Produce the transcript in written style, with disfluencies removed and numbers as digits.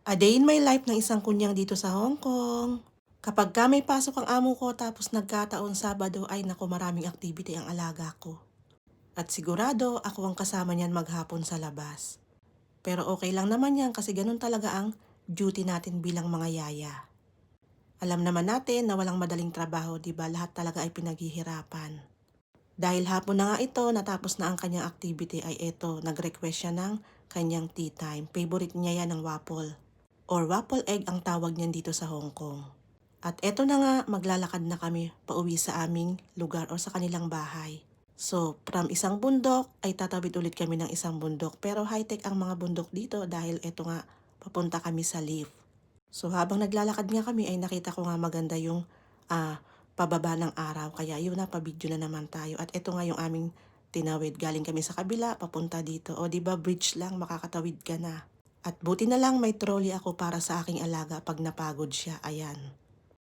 A day in my life ng isang kunyang dito sa Hong Kong. Kapag ka may pasok ang amo ko tapos nagkataon Sabado ay naku maraming activity ang alaga ko. At sigurado ako ang kasama niyan maghapon sa labas. Pero okay lang naman yan kasi ganun talaga ang duty natin bilang mga yaya. Alam naman natin na walang madaling trabaho, di ba? Lahat talaga ay pinaghihirapan. Dahil hapon na nga ito, natapos na ang kanyang activity ay eto, nag-request siya ng kanyang tea time. Favorite niya yan ng waffle. Or waffle egg ang tawag niyan dito sa Hong Kong. At eto na nga, maglalakad na kami pauwi sa aming lugar o sa kanilang bahay. So, from isang bundok ay tatawid ulit kami ng isang bundok. Pero high-tech ang mga bundok dito dahil eto nga, papunta kami sa lift. So, habang naglalakad nga kami ay nakita ko nga maganda yung pababa ng araw. Kaya yun na, pa-video na naman tayo. At eto nga yung aming tinawid. Galing kami sa kabila, papunta dito. O diba, bridge lang, makakatawid ka na. At buti na lang may trolley ako para sa aking alaga pag napagod siya. Ayan.